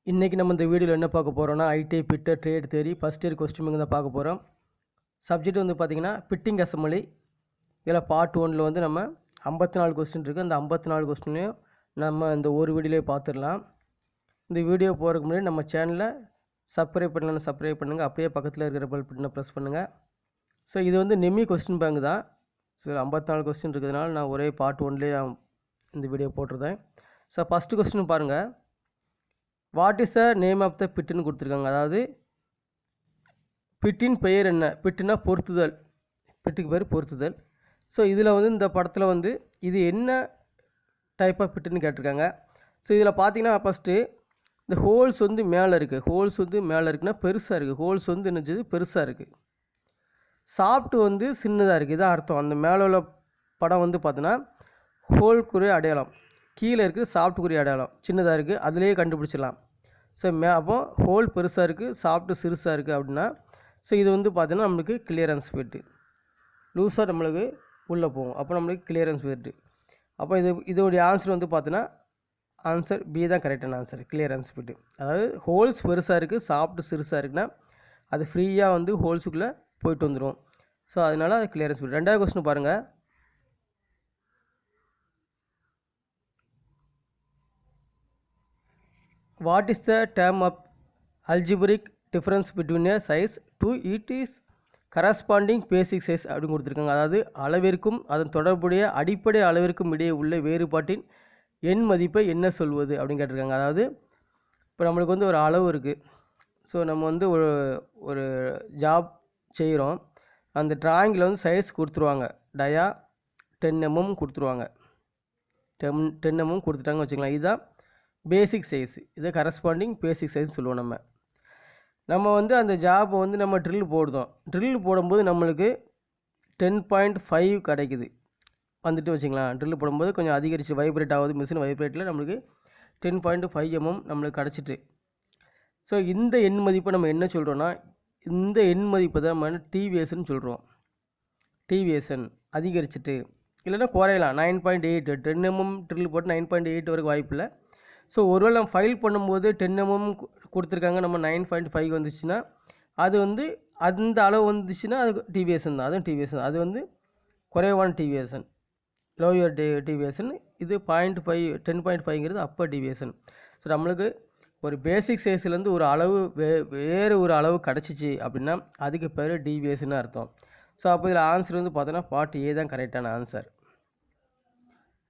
இன்றைக்கி நம்ம இந்த வீடியோவில் என்ன பார்க்க போகிறோம்னா ஐடி பிட்டு ட்ரேட் தேரி ஃபஸ்ட் இயர் கொஸ்டின் தான் பார்க்க போகிறோம். சப்ஜெக்ட் வந்து பார்த்திங்கன்னா பிட்டிங் அசம்பிளி. இதில் பார்ட் 1ல் வந்து நம்ம 54 கொஸ்டின் இருக்குது. அந்த 54 கொஸ்டினையும் நம்ம இந்த ஒரு வீடியோலேயே பார்த்துடலாம். இந்த வீடியோ போகிறதுக்கு முன்னாடி நம்ம சேனலை சப்ஸ்கிரைப் பண்ணலன்னு சப்ஸ்கிரைப் பண்ணுங்கள். அப்படியே பக்கத்தில் இருக்கிற பெல் பட்டனை ப்ரெஸ் பண்ணுங்கள். ஸோ இது வந்து நிம்மி கொஸ்டின் பேங்க் தான். ஸோ 54 கொஸ்டின் இருக்கிறதுனால நான் ஒரே பார்ட் 1லேயே இந்த வீடியோ போட்டிருந்தேன். ஸோ ஃபஸ்ட்டு கொஸ்டின் பாருங்கள். What is the name of the பிட்டுன்னு கொடுத்துருக்காங்க. அதாவது பிட்டின் பெயர் என்ன? பிட்டுனா பொருத்துதல், பிட்டுக்கு பேர் பொருத்துதல். ஸோ இதில் வந்து இந்த படத்தில் வந்து இது என்ன டைப் ஆஃப் பிட்டுன்னு கேட்டிருக்காங்க. ஸோ இதில் பார்த்தீங்கன்னா ஃபஸ்ட்டு இந்த ஹோல்ஸ் வந்து மேலே இருக்குது. ஹோல்ஸ் வந்து மேலே இருக்குன்னா பெருசாக இருக்குது. ஹோல்ஸ் வந்து என்னது பெருசாக இருக்குது. சாஃப்ட் வந்து சின்னதாக இருக்குது. இதான் அர்த்தம். அந்த மேலே உள்ள படம் வந்து பார்த்தோன்னா ஹோல்குரிய அடையாளம், கீழே இருக்குது சாஃப்ட்டுக்குரிய அடையாளம் சின்னதாக இருக்குது. அதிலேயே கண்டுபிடிச்சிடலாம். ஸோ அப்போ ஹோல் பெருசாக இருக்குது, சாஃப்ட்டு சிறுசாக இருக்குது அப்படின்னா ஸோ இது வந்து பார்த்தீங்கன்னா நம்மளுக்கு கிளியரன்ஸ் ஃபிட்டு. லூஸாக நம்மளுக்கு உள்ளே போகும். அப்போ நம்மளுக்கு கிளியரன்ஸ் ஃபிட்டு. அப்போ இதோடைய ஆன்சர் வந்து பார்த்தோன்னா ஆன்சர் பி தான் கரெக்டான ஆன்சர், கிளியரன்ஸ் ஃபிட்டு. அதாவது ஹோல்ஸ் பெருசாக இருக்குது, சாஃப்ட்டு சிறுசாக இருக்குன்னா அது ஃப்ரீயாக வந்து ஹோல்ஸுக்குள்ளே போயிட்டு வந்துடும். ஸோ அதனால் அது கிளியரன்ஸ் ஃபிட். ரெண்டாவது கொஸ்டின் பாருங்கள். What is the term of algebraic difference between a size to it is corresponding basic size அப்படின்னு கொடுத்துருக்காங்க. அதாவது அளவிற்கும் அதன் தொடர்புடைய அடிப்படை அளவிற்கும் இடையே உள்ள வேறுபாட்டின் எண் மதிப்பை என்ன சொல்வது அப்படின்னு கேட்டிருக்காங்க. அதாவது இப்போ நம்மளுக்கு வந்து ஒரு அளவு இருக்குது. ஸோ நம்ம வந்து ஒரு ஜாப் செய்கிறோம். அந்த ட்ராயிங்கில் வந்து சைஸ் கொடுத்துருவாங்க. டயா 10 mm கொடுத்துருவாங்க. 10 mm கொடுத்துட்டாங்கன்னு வச்சுக்கலாம். இதுதான் பேசிக் சைஸ். இதை கரஸ்பாண்டிங் பேசிக் சைஸ் சொல்லுவோம். நம்ம வந்து அந்த ஜாப்பை வந்து நம்ம ட்ரில் போடுதோம். ட்ரில் போடும்போது நம்மளுக்கு 10.5 கிடைக்குது வந்துட்டு வச்சுக்கலாம். ட்ரில் போடும்போது கொஞ்சம் அதிகரித்து வைப்ரேட் ஆகுது. மிஷின் வைப்ரேட்டில் நம்மளுக்கு 10.5 mm நம்மளுக்கு கிடச்சிட்டு. ஸோ இந்த எண் மதிப்பை நம்ம என்ன சொல்கிறோன்னா, இந்த எண் மதிப்பை தான் நம்ம டிவிஎஸ்ன்னு சொல்கிறோம். டிவிஎஸ்என் அதிகரிச்சுட்டு இல்லைன்னா குறையலாம். 9.8 10 mm ட்ரில் போட்டு 9.8 வரைக்கும் வாய்ப்பு இல்லை. ஸோ ஒருவேளை நம்ம ஃபைல் பண்ணும்போது 10 mm கொடுத்துருக்காங்க, நம்ம 9.5 வந்துச்சுன்னா அது வந்து அந்த அளவு வந்துச்சுன்னா அது டிவிஎஸ்என் தான். அதுவும் டிவிஎஸ்என். அது வந்து குறைவான டிவிஎஸ்என், லோயர் டிவிஎஸ்என். இது 0.5 10.5ங்கிறது அப்பர் டிவிஎஸ்என். ஸோ நம்மளுக்கு ஒரு பேசிக் சைஸ்லேருந்து ஒரு அளவு வேறு ஒரு அளவு கிடச்சிச்சு அப்படின்னா அதுக்கு பேர் டிவிஎஸ்ன்னு அர்த்தம். ஸோ அப்போ இதில் ஆன்சர் வந்து பார்த்தோன்னா பார்ட் ஏ தான் கரெக்டான ஆன்சர்.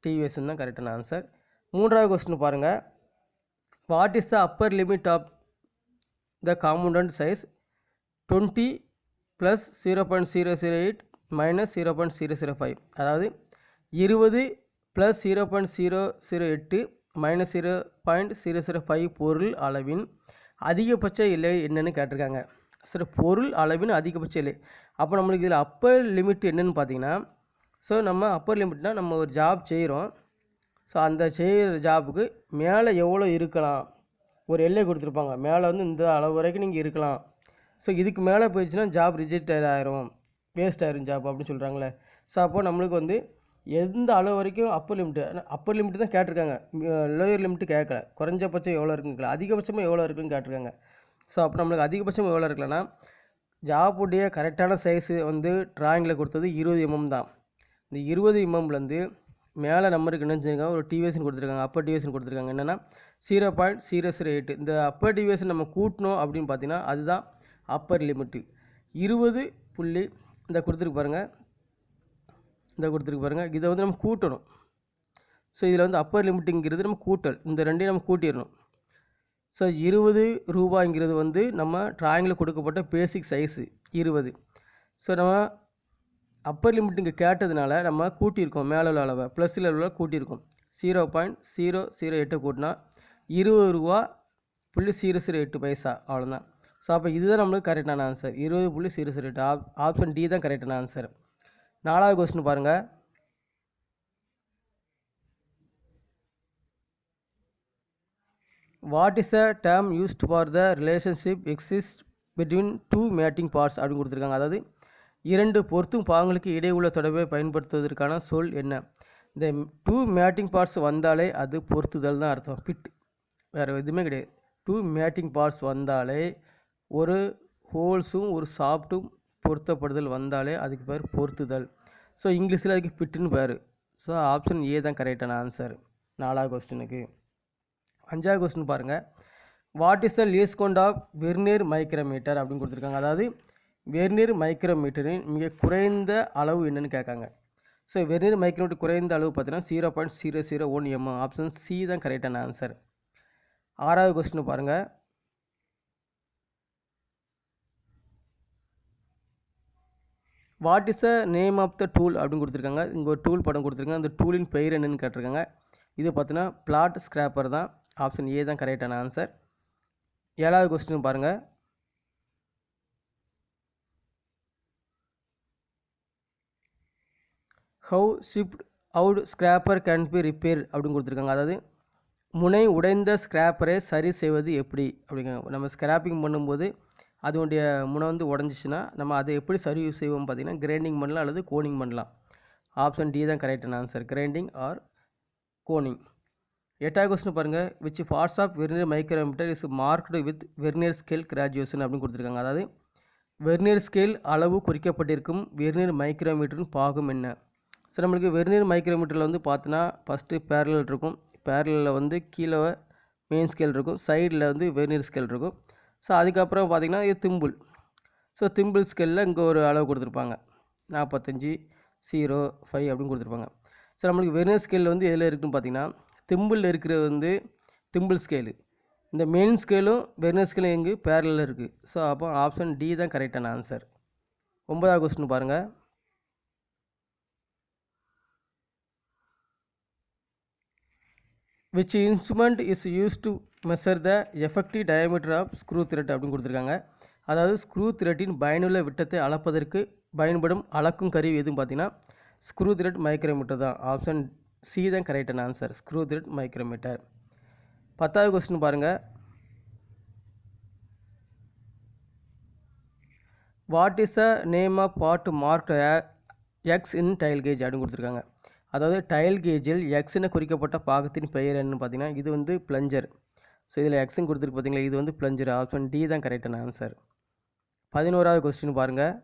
டிவிஎஸ்ன்னு தான் கரெக்டான ஆன்சர். மூன்றாவது கொஸ்டின் பாருங்கள். What is the upper limit of the compound size 20 + 0.008 - 0.005. அதாவது 20 + 0.008 - 0.005 பொருள் அளவின் அதிகபட்ச எல்லை என்னன்னு கேட்டிருக்காங்க. சரி, பொருள் அளவின் அதிகபட்ச எல்லை. அப்போ நம்மளுக்கு இதில் அப்பர் லிமிட் என்னன்னு பார்த்தீங்கன்னா, ஸோ நம்ம அப்பர் லிமிட்னால் நம்ம ஒரு ஜாப் செய்கிறோம். ஸோ அந்த செய்கிற ஜாபுக்கு மேலே எவ்வளோ இருக்கலாம் ஒரு எல்லை கொடுத்துருப்பாங்க. மேலே வந்து இந்த அளவு வரைக்கும் நீங்கள் இருக்கலாம். ஸோ இதுக்கு மேலே போயிடுச்சுன்னா ஜாப் ரிஜெக்ட் ஆகிரும், வேஸ்ட் ஆயிரும் ஜாப் அப்படின்னு சொல்கிறாங்களே. ஸோ அப்போது நம்மளுக்கு வந்து எந்த அளவு வரைக்கும் அப்பர் லிமிட்டு தான் கேட்டிருக்காங்க. லோயர் லிமிட்டு கேட்கல. குறைஞ்சபட்சம் எவ்வளோ இருக்குன்னு, அதிகபட்சமாக எவ்வளோ இருக்குன்னு கேட்டிருக்காங்க. ஸோ அப்போ நம்மளுக்கு அதிகபட்சம் எவ்வளோ இருக்கலன்னா ஜாப்புடைய கரெக்டான சைஸு வந்து ட்ராயிங்கில் கொடுத்தது 20 mm தான். இந்த 20 mmலேருந்து மேலே நம்பருக்கு என்ன செஞ்சுருக்காங்க, ஒரு டிவிஎஸ்ன்னு கொடுத்துருக்காங்க. அப்பர் டிவிஎஸ்ன்னு கொடுத்துருக்காங்க. என்னென்னா 0.008. இந்த அப்பர் டிவிஎஸ்ன்னு நம்ம கூட்டணும் அப்படின்னு பார்த்தீங்கன்னா அதுதான் அப்பர் லிமிட்டு. 20 புள்ளி இந்த கொடுத்துருக்கு பாருங்கள், இதை வந்து நம்ம கூட்டணும். ஸோ இதில் வந்து அப்பர் லிமிட்டுங்கிறது நம்ம கூட்டல், இந்த ரெண்டையும் நம்ம கூட்டிடணும். ஸோ 20 ரூபாய்ங்கிறது வந்து நம்ம ட்ராயிங்கில் கொடுக்கப்பட்ட பேசிக் சைஸு 20. ஸோ நம்ம அப்பர் லிமிட் இங்கே கேட்டதுனால நம்ம கூட்டியிருக்கோம். மேலே உள்ள அளவை ப்ளஸில் உள்ள கூட்டியிருக்கோம். 0.008 கூட்டினா 20 ரூபா .008 பைசா, அவ்வளோதான். ஸோ அப்போ இதுதான் நம்மளுக்கு கரெக்டான ஆன்சர், 20.008. ஆப்ஷன் டி தான் கரெக்டான ஆன்சர். நாலாவது கொஸ்டின் பாருங்கள். What is the term used for the relationship exist between 2 matting parts அப்படின்னு கொடுத்துருக்காங்க. அதாவது 2 பொருத்தும் பாகங்களுக்கு இடையே உள்ள தொடர்பை பயன்படுத்துவதற்கான சொல் என்ன? இந்த 2 மேட்டிங் பார்ட்ஸ் வந்தாலே அது பொருத்துதல் தான் அர்த்தம். ஃபிட், வேறு எதுவுமே கிடையாது. டூ மேட்டிங் பார்ட்ஸ் வந்தாலே, ஒரு ஹோல்ஸும் ஒரு ஷாஃப்ட்டும் பொருத்தப்படுதல் வந்தாலே அதுக்கு பேர் பொருத்துதல். ஸோ இங்கிலீஷில் அதுக்கு ஃபிட்டுன்னு பேர். ஸோ ஆப்ஷன் ஏ தான் கரெக்டான ஆன்சர் 4வது கொஸ்டினுக்கு. 5வது கொஸ்டின் பாருங்கள். What is the least count of vernier micrometer அப்படின்னு கொடுத்துருக்காங்க. அதாவது வெர்னியர் மைக்ரோமீட்டரின் மிக குறைந்த அளவு என்னன்னு கேட்காங்க. ஸோ வெர்னியர் மைக்ரோமீட்டர் குறைந்த அளவு பார்த்தீங்கன்னா 0.001 mm. ஆப்ஷன் சி தான் கரெக்டான ஆன்சர். 6வது கொஸ்டின் பாருங்கள். What is the name of the tool அப்படின்னு கொடுத்துருக்காங்க. இங்கே ஒரு டூல் படம் கொடுத்துருக்காங்க. அந்த டூலின் பெயர் என்னன்னு கேட்டிருக்காங்க. இது பார்த்தீங்கன்னா பிளாட் ஸ்கிராப்பர் தான். ஆப்ஷன் ஏ தான் கரெக்டான ஆன்சர். 7வது கொஸ்டின் பாருங்கள். How shift out scraper can be repair அப்படின்னு கொடுத்துருக்காங்க. அதாவது முனை உடைந்த ஸ்கிராப்பரை சரி செய்வது எப்படி அப்படிங்கிறாங்க. நம்ம ஸ்கிராப்பிங் பண்ணும்போது அதனுடைய முனை வந்து உடஞ்சிச்சின்னா நம்ம அதை எப்படி சரி செய்வோம் பார்த்தீங்கன்னா கிரைண்டிங் பண்ணலாம் அல்லது கோனிங் பண்ணலாம். ஆப்ஷன் டி தான் கரெக்டான ஆன்சர், கிரைண்டிங் ஆர் கோனிங். 8வது கொஸ்டின் பாருங்கள். Which parts of vernier micrometer is marked with vernier scale graduation அப்படின்னு கொடுத்துருக்காங்க. அதாவது வெர்னியர் ஸ்கேல் அளவு குறிக்கப்பட்டிருக்கும் வெர்னியர் மைக்ரோமீட்டரின் பாகம் என்ன? ஸோ நம்மளுக்கு வெர்னியர் மைக்ரோமீட்டரில் வந்து பார்த்தோன்னா ஃபஸ்ட்டு பேரலல் இருக்கும். பேரலில் வந்து கீழே மெயின் ஸ்கேல் இருக்கும், சைடில் வந்து வெர்னியர் ஸ்கேல் இருக்கும். ஸோ அதுக்கப்புறம் பார்த்திங்கன்னா இது திம்பிள். ஸோ திம்பிள் ஸ்கேலில் இங்கே ஒரு அளவு கொடுத்துருப்பாங்க 45, 0, 5 அப்படின்னு கொடுத்துருப்பாங்க. ஸோ நம்மளுக்கு வெர்னியர் ஸ்கேலில் வந்து எதில் இருக்குதுன்னு பார்த்திங்கன்னா திம்பிளில் இருக்கிறது வந்து திம்பிள் ஸ்கேலு. இந்த மெயின் ஸ்கேலும் வெர்னியர் ஸ்கேலும் எங்கே பேரலில் இருக்குது. ஸோ அப்போ ஆப்ஷன் டி தான் கரெக்டான ஆன்சர். 9வது கொஸ்டின் பாருங்கள். which instrument is used to measure the effective diameter of screw thread அப்படின்னு கொடுத்துருக்காங்க. அதாவது ஸ்க்ரூ த்ரெட்டின் பயனுள்ள விட்டத்தை அளப்பதற்கு பயன்படும் அளக்கும் கருவி எதுவும் பார்த்தீங்கன்னா ஸ்க்ரூ த்ரெட் மைக்ரோமீட்டர் தான். ஆப்ஷன் சி தான் கரெக்டான ஆன்சர், ஸ்க்ரூ த்ரெட் மைக்ரோமீட்டர். 10வது கொஸ்டின் பாருங்கள். What is the name of part marked X in dial gauge அப்படின்னு கொடுத்துருக்காங்க. அதாவது டைல் கேஜில் எக்ஸ்னு குறிக்கப்பட்ட பாகத்தின் பெயர் என்னன்னு பார்த்தீங்கன்னா இது வந்து பிளஞ்சர். ஸோ இதில் எக்ஸ்ன்னு கொடுத்துருக்கு பார்த்தீங்களா, இது வந்து பிளஞ்சர். ஆப்ஷன் டி தான் கரெக்டான ஆன்சர். 11வது கொஸ்டின் பாருங்கள்.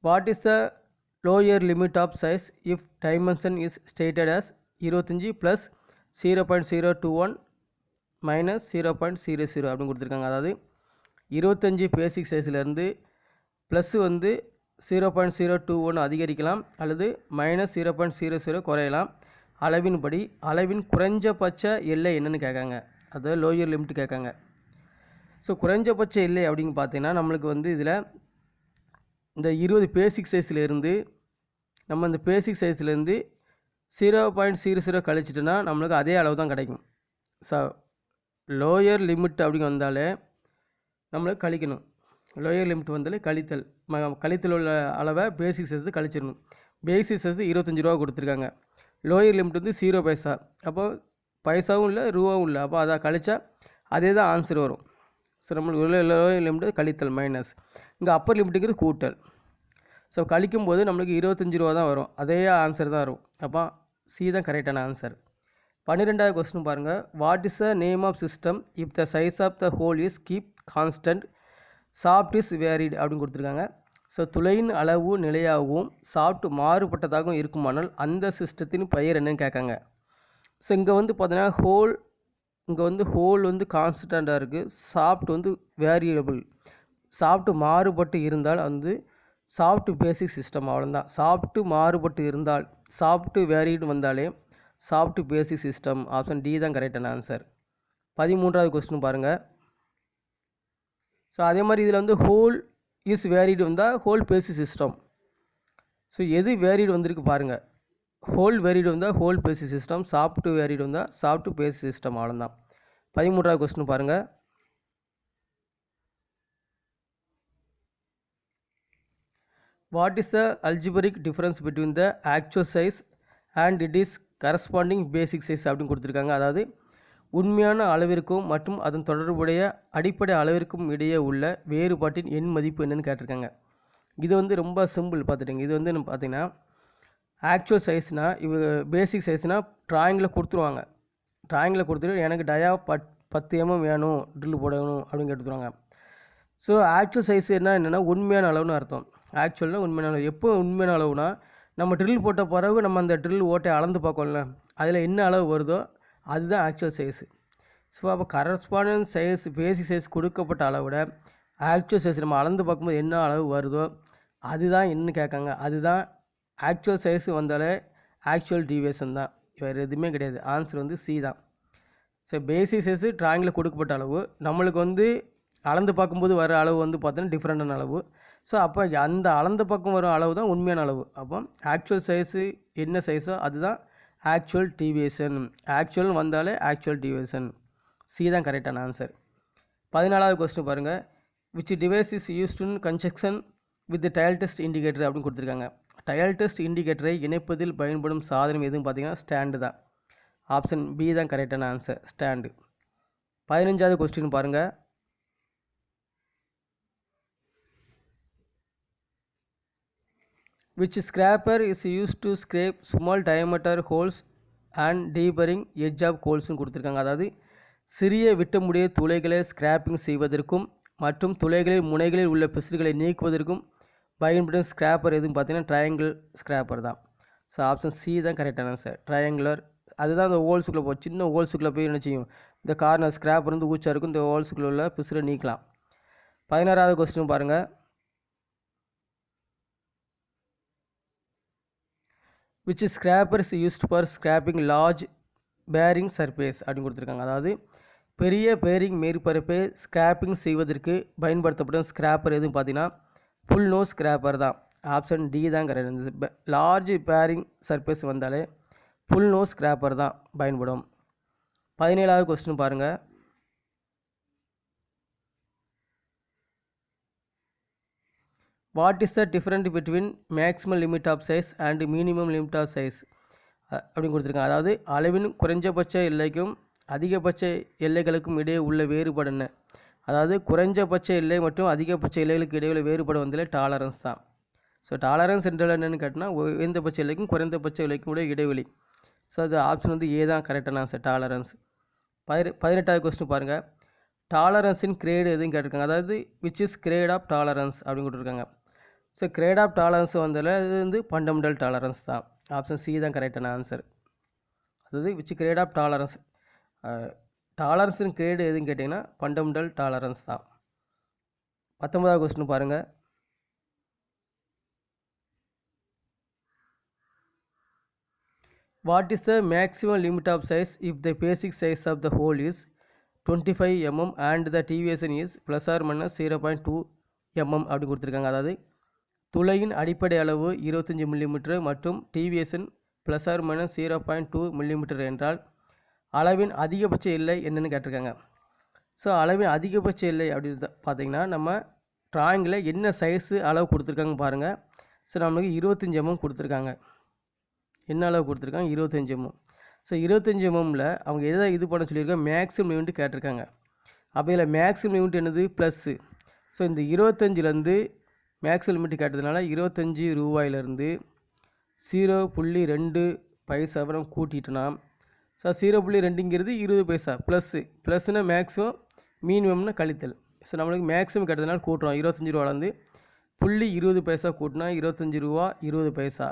What is the lower limit of size if dimension is stated as 25 + 0.021 - 0.00 அப்படின்னு கொடுத்துருக்காங்க. அதாவது 25 பேசிக் சைஸ்லேருந்து ப்ளஸ் வந்து 0.021 அதிகரிக்கலாம் அல்லது -0.00 குறையலாம். அளவின்படி அளவின் குறைஞ்சபட்ச எல்லை என்னென்னு கேட்காங்க. அதாவது லோயர் லிமிட் கேட்காங்க. ஸோ குறைஞ்சபட்ச எல்லை அப்படின்னு பார்த்தீங்கன்னா நம்மளுக்கு வந்து இதில் இந்த 20 பேசிக் சைஸ்லேருந்து நம்ம இந்த பேசிக் சைஸ்லேருந்து 0.00 கழிச்சிட்டோன்னா நம்மளுக்கு அதே அளவு தான் கிடைக்கும். ஸோ லோயர் லிமிட் அப்படின்னு வந்தாலே நம்மளுக்கு கழிக்கணும். லோயர் லிமிட் வந்தாலே கழித்தல், கழித்தல் உள்ள அளவை பேசிக் சைஸ் கழிச்சிடணும். பேசிக் சைஸ் 25 ரூபா கொடுத்துருக்காங்க. லோயர் லிமிட் வந்து 0 பைசா. அப்போ பைசாவும் இல்லை ரூபாவும் இல்லை. அப்போ அதை கழிச்சா அதே தான் ஆன்சர் வரும். ஸோ நம்மளுக்கு லோயர் லிமிட் கழித்தல் மைனஸ், இங்கே அப்பர் லிமிட்டுங்கிறது கூட்டல். ஸோ கழிக்கும்போது நம்மளுக்கு 25 ரூபா தான் வரும். அதே ஆன்சர் தான் வரும். அப்போ சி தான் கரெக்டான ஆன்சர். 12வது கொஸ்டின் பாருங்கள். What is the name of system if the size of the hole is keep constant shaft is varied அப்படின்னு கொடுத்துருக்காங்க. ஸோ துளையின் அளவு நிலையாகவும் சாஃப்ட் மாறுபட்டதாகவும் இருக்குமானால் அந்த சிஸ்டத்தின் பெயர் என்னன்னு கேட்காங்க. ஸோ இங்கே வந்து பார்த்தீங்கன்னா ஹோல் வந்து கான்ஸ்டண்ட்டாக இருக்குது, சாஃப்ட் வந்து வேரியபிள். சாஃப்ட் மாறுபட்டு இருந்தால் வந்து சாஃப்ட் பேசிக் சிஸ்டம், அவ்வளோதான். சாஃப்ட்டு மாறுபட்டு இருந்தால் சாஃப்ட் வேரிடு வந்தாலே சாஃப்ட் பேசிக் சிஸ்டம். ஆப்ஷன் டி தான் கரெக்டான ஆன்சர். 13வது கொஸ்டின் பாருங்கள். ஸோ அதே மாதிரி இதில் வந்து ஹோல் இஸ் வேரிடு வந்தால் ஹோல் பேசிக் சிஸ்டம். ஸோ எது வேரிடு வந்திருக்கு பாருங்கள். ஹோல் வேரிடு வந்தால் ஹோல் பேசிக் சிஸ்டம், சாஃப்ட் வேரிடு வந்தால் சாஃப்ட் பேசிக் சிஸ்டம், அவ்வளோதான். 13வது கொஸ்டின் பாருங்கள். What is the algebraic difference between the actual size and it is corresponding basic size அப்படின்னு கொடுத்துருக்காங்க. அதாவது உண்மையான அளவிற்கும் மற்றும் அதன் தொடர்புடைய அடிப்படை அளவிற்கும் இடையே உள்ள வேறுபாட்டின் எண் மதிப்பு என்னன்னு கேட்டிருக்காங்க. இது வந்து ரொம்ப சிம்பிள் பார்த்துட்டிங்க. இது வந்து பார்த்தீங்கன்னா ஆக்சுவல் சைஸ்னால் பேசிக் சைஸ்னால் ட்ராயிங்கில் கொடுத்துருவாங்க. ட்ராயிங்கில் கொடுத்துட்டு எனக்கு டயா 10 mm வேணும் ட்ரில் போடணும் அப்படின்னு கேட்டுருவாங்க. ஸோ ஆக்சுவல் சைஸ் என்னென்னா உண்மையான அளவுன்னு அர்த்தம். ஆக்சுவல்னால் உண்மையான அளவு. எப்போ உண்மையான அளவுனா நம்ம ட்ரில் போட்ட பிறகு நம்ம அந்த ட்ரில் ஓட்டை அளந்து பார்க்கோம்ல, அதில் என்ன அளவு வருதோ அதுதான் ஆக்சுவல் சைஸு. ஸோ அப்போ கரஸ்பாண்டன்ஸ் சைஸ் பேசிக் சைஸ் கொடுக்கப்பட்ட அளவோட ஆக்சுவல் சைஸ் நம்ம அளந்து பார்க்கும்போது என்ன அளவு வருதோ அதுதான் என்ன கேட்காங்க. அதுதான் ஆக்சுவல் சைஸ் வந்தாலே ஆக்சுவல் டீவியேஷன் தான், வேறு எதுவுமே கிடையாது. ஆன்சர் வந்து சி தான். ஸோ பேசிக் சைஸு ட்ராயிங்கில் கொடுக்கப்பட்ட அளவு, நம்மளுக்கு வந்து அளந்து பார்க்கும்போது வர அளவு வந்து பார்த்தோன்னா டிஃப்ரெண்டான அளவு. ஸோ அப்போ அந்த அளந்த பக்கம் வரும் அளவு தான் உண்மையான அளவு. அப்போ ஆக்சுவல் சைஸு என்ன சைஸோ அதுதான் ஆக்சுவல் டீவியேஷன். ஆக்சுவல் வந்தாலே ஆக்சுவல் டீவியேஷன். சி தான் கரெக்டான ஆன்சர். 14வது கொஸ்டின் பாருங்கள். Which device is used in construction with dial test indicator அப்படின்னு கொடுத்துருக்காங்க. டயல் டெஸ்ட் இண்டிகேட்டரை இணைப்பதில் பயன்படும் சாதனம் எதுன்னு பார்த்தீங்கன்னா ஸ்டாண்டு தான். ஆப்ஷன் பி தான் கரெக்டான ஆன்சர், ஸ்டாண்டு. 15வது கொஸ்டின் பாருங்கள். Which scraper is used to scrape small diameter holes and deburring edge of holes கொடுத்துருக்காங்க. அதாவது சிறிய விட்டமுடைய துளைகளை ஸ்கிராப்பிங் செய்வதற்கும் மற்றும் துளைகளில் முனைகளில் உள்ள பிசுறுகளை நீக்குவதற்கும் பயன்படும் ஸ்கிராப்பர் எதுன்னு பார்த்தீங்கன்னா ட்ரையாங்கிள் ஸ்கிராப்பர் தான். ஸோ ஆப்ஷன் சி தான் கரெக்டான ஆன்சர், ட்ரையாங்குலர். அதுதான் அந்த ஹோல்ஸுக்குள்ளே போய் சின்ன ஹோல்ஸுக்குள்ளே போய் என்ன செய்யும், இந்த கார்னர் ஸ்கிராப்பர் வந்து ஊச்சா இருக்கும், இந்த ஹோல்ஸுக்குள்ளே உள்ள பிசுரை நீக்கலாம். 16வது கொஸ்டின் பாருங்கள். which scraper is used for scraping large bearing surface அப்படின்னு கொடுத்துருக்காங்க. அதாவது பெரிய பேரிங் மேற்பரப்பை ஸ்கிராப்பிங் செய்வதற்கு பயன்படுத்தப்படும் ஸ்கிராப்பர் எதுன்னு பார்த்தீங்கன்னா ஃபுல் நோஸ் ஸ்கிராப்பர் தான். ஆப்ஷன் டி தான் கரெக்ட். லார்ஜ் பேரிங் சர்ஃபேஸ் வந்தாலே ஃபுல் நோஸ் ஸ்கிராப்பர் தான் பயன்படும். 17வது கொஸ்டின் பாருங்கள். What is the different between maximum limit of size and minimum limit of size அப்படின்னு கொடுத்துருக்காங்க. அதாவது அளவின் குறைஞ்சபட்ச எல்லைக்கும் அதிகபட்ச எல்லைகளுக்கும் இடையே உள்ள வேறுபாடு என்ன? அதாவது குறைஞ்சபட்ச எல்லை மற்றும் அதிகபட்ச எல்லைகளுக்கு இடையே வேறுபாடு வந்தாலே டாலரன்ஸ் தான். ஸோ டாலரன்ஸ் என்றால் என்னென்னு கேட்டால் உயர்ந்தபட்ச எல்லைக்கும் குறைந்தபட்ச எல்லைக்கும் உடைய இடைவெளி. ஸோ அது ஆப்ஷன் வந்து ஏ தான் கரெக்டான ஆன்சர், டாலரன்ஸ். 18வது கொஸ்டின் பாருங்கள். டாலரன்ஸின் கிரேடு எதுன்னு கேட்டிருக்காங்க. அதாவது which is grade of tolerance அப்படின்னு கொடுத்துருக்காங்க. ஸோ கிரேட் ஆஃப் டாலரன்ஸ் வந்தால அது வந்து ஃபண்டமெண்டல் டாலரன்ஸ் தான். ஆப்ஷன் சி தான் கரெக்டான ஆன்சர். அதாவது விச் கிரேட் ஆஃப் டாலரன்ஸ், டாலரன்ஸின் கிரேடு எதுன்னு கேட்டிங்கன்னா ஃபண்டமெண்டல் டாலரன்ஸ் தான். 19வது கொஸ்டின் பாருங்கள். What is the maximum limit of size if the basic size of the hole is 25 mm and the deviation is plus or minus 0.2 mm அப்படின்னு கொடுத்துருக்காங்க. அதாவது துளையின் அடிப்படை அளவு 25 mm மற்றும் deviation plus or minus 0.2 mm என்றால் அளவின் அதிகபட்ச எல்லை என்னென்னு கேட்டிருக்காங்க. ஸோ அளவின் அதிகபட்ச எல்லை அப்படின்னு பார்த்தீங்கன்னா நம்ம ட்ராயிங்கில் என்ன சைஸு அளவு கொடுத்துருக்காங்க பாருங்கள். ஸோ நம்மளுக்கு 25 mm கொடுத்துருக்காங்க. என்ன அளவு கொடுத்துருக்காங்க? 25 mm. ஸோ 25 mmல அவங்க எதை இது பண்ண சொல்லியிருக்காங்க, மேக்ஸிமம் லிமிட் கேட்டிருக்காங்க. அப்போ இதில் மேக்ஸிமம் லிமிட் என்னது? ப்ளஸ்ஸு. ஸோ இந்த 25லேருந்து மேக்ஸிமம் லிமிட் கேட்டதுனால 25 ரூபாயிலேருந்து 0.2 பைசாவை நம்ம கூட்டிட்டோன்னா, ஸோ 0.2ங்கிறது 20 பைசா ப்ளஸ்ஸு. ப்ளஸ்னா மேக்ஸிமம், மினிமம்னா கழித்தல். ஸோ நம்மளுக்கு மேக்ஸிமம் கேட்டதுனால கூட்டுறோம். 25 ரூபாலேருந்து 0.20 பைசா கூட்டினா 25 ரூபா 20 பைசா.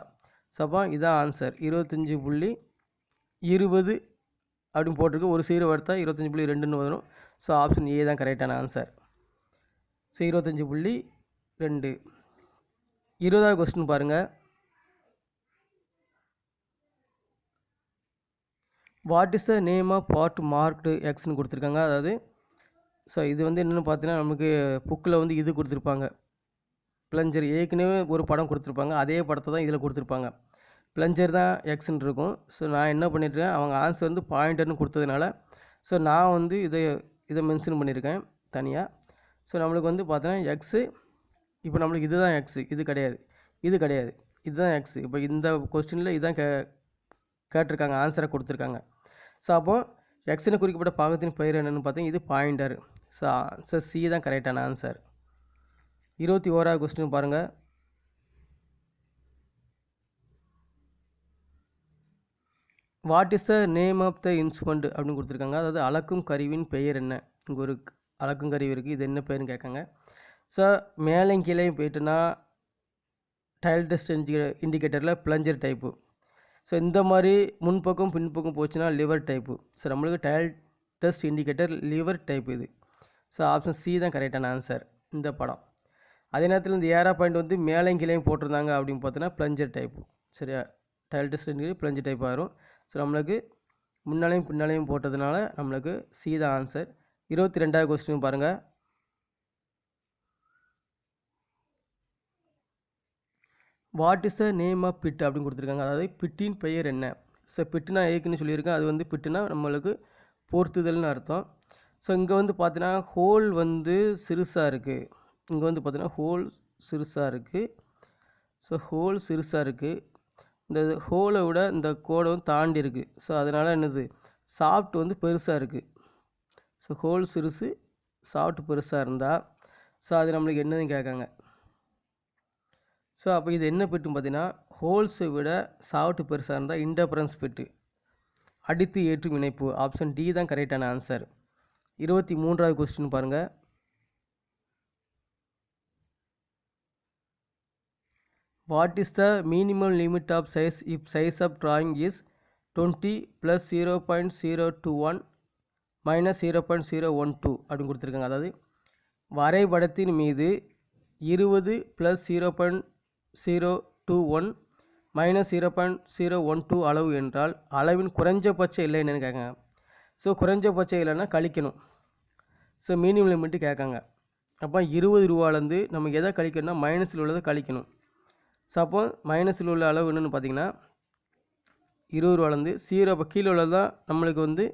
ஸோ அப்போ இதான் ஆன்சர், 25.20 அப்படின்னு போட்டிருக்கு. ஒரு 0 எடுத்தால் 25.2ன்னு வரும். ஸோ ஆப்ஷன் ஏ தான் கரெக்டான ஆன்சர். ஸோ 25.2. 20வது கொஸ்டின் பாருங்கள். What is the name of part marked எக்ஸ்ன்னு கொடுத்துருக்காங்க. அதாவது ஸோ இது வந்து என்னென்னு பார்த்தீங்கன்னா நமக்கு புக்கில் வந்து இது கொடுத்துருப்பாங்க, பிளஞ்சர். ஏற்கனவே ஒரு படம் கொடுத்துருப்பாங்க, அதே படத்தை தான் இதில் கொடுத்துருப்பாங்க. பிளஞ்சர் தான் எக்ஸ்ன்னு இருக்கும். ஸோ நான் என்ன பண்ணியிருக்கேன், அவங்க ஆன்சர் வந்து பாயிண்டர்னு கொடுத்ததுனால ஸோ நான் வந்து இதை மென்ஷன் பண்ணியிருக்கேன் தனியாக. ஸோ நம்மளுக்கு வந்து பார்த்தோன்னா எக்ஸு, இப்போ நம்மளுக்கு இதுதான் எக்ஸு, இது கிடையாது, இது கிடையாது, இதுதான் எக்ஸு. இப்போ இந்த கொஸ்டினில் இதுதான் கேட்டிருக்காங்க, ஆன்சரை கொடுத்துருக்காங்க. ஸோ அப்போது எக்ஸ்னு குறிக்கப்பட்ட பாகத்தின் பெயர் என்னென்னு பார்த்தீங்கன்னா இது பாயிண்டர். ஸோ ஆன்சர் சி தான் கரெக்டான ஆன்சர். 21வது கொஸ்டின் பாருங்கள். What is the name of the instrument அப்படின்னு கொடுத்துருக்காங்க. அதாவது அளக்கும் கருவியின் பெயர் என்ன? இங்கே ஒரு அளக்கும் கருவி இருக்குது, இது என்ன பெயர்னு கேட்காங்க. ஸோ மேலேயும் கீழேயும் போயிட்டுனா டைல் டெஸ்ட் இண்டிகேட்டரில் பிளஞ்சர் டைப்பு. ஸோ இந்த மாதிரி முன்பக்கம் பின்பக்கம் போச்சுன்னா லிவர் டைப்பு. ஸோ நம்மளுக்கு dial test indicator lever type இது. ஸோ ஆப்ஷன் சி தான் கரெக்டான ஆன்சர் இந்த படம். அதே நேரத்தில் இந்த ஏரா பாயிண்ட் வந்து மேலேயும் கீழேயும் போட்டிருந்தாங்க அப்படின்னு பார்த்தோன்னா பிளஞ்சர் டைப்பு. சரியா, dial test indicator plunger type ஆயிரும். ஸோ நம்மளுக்கு முன்னாலையும் பின்னாலையும் போட்டதுனால நம்மளுக்கு சி தான் ஆன்சர். 22வது கொஸ்டின் பாருங்கள். What is the name of fit அப்படின்னு கொடுத்துருக்காங்க. அதாவது பிட்டின் பெயர் என்ன? ஸோ பிட்டுனா ஏக்குன்னு சொல்லியிருக்கேன். அது வந்து பிட்டுனா நம்மளுக்கு போர்த்துதல்னு அர்த்தம். ஸோ இங்கே வந்து பார்த்தீங்கன்னா ஹோல் வந்து சிறுசாக இருக்குது. இங்கே வந்து பார்த்தீங்கன்னா ஹோல் சிறுசாக இருக்குது. ஸோ ஹோல் சிறுசாக இருக்குது. இந்த ஹோலை விட இந்த கோடை வந்து தாண்டி இருக்குது. ஸோ அதனால் என்னது, சாஃப்ட் வந்து பெருசாக இருக்குது. ஸோ ஹோல் சிறுசு, சாஃப்ட் பெருசாக இருந்தால் ஸோ அது நம்மளுக்கு என்னதுன்னு கேட்காங்க. ஸோ அப்போ இது என்ன பிட்டுன்னு பார்த்தீங்கன்னா, ஹோல்ஸை விட சாஃப்ட் பெருசாக இருந்தால் இன்டர்ஃபரன்ஸ் பிட்டு, அடித்து ஏற்றும் இணைப்பு. ஆப்ஷன் டி தான் கரெக்டான ஆன்சர். 23வது கொஸ்டின் பாருங்கள். What is the minimum limit of size if size of drawing is 20 + 0.021 - 0.012 அப்படின்னு கொடுத்துருக்காங்க. அதாவது வரைபடத்தின் மீது 20 + 0.021 - 0.012 அளவு என்றால் அளவின் குறைஞ்சபட்ச எல்லை என்னென்னு கேட்காங்க. ஸோ குறைஞ்சபட்ச இல்லைன்னா கழிக்கணும். ஸோ மினிமம் லிமிட்டு கேட்காங்க. அப்போ 20 ரூபாலேருந்து நம்ம எதை கழிக்கணும்னா மைனஸில் உள்ளதை கழிக்கணும். ஸோ அப்போ மைனஸில் உள்ள அளவு என்னென்னு பார்த்தீங்கன்னா 20 ரூபாலேருந்து 0 இப்போ கீழே உள்ளது தான் நம்மளுக்கு வந்து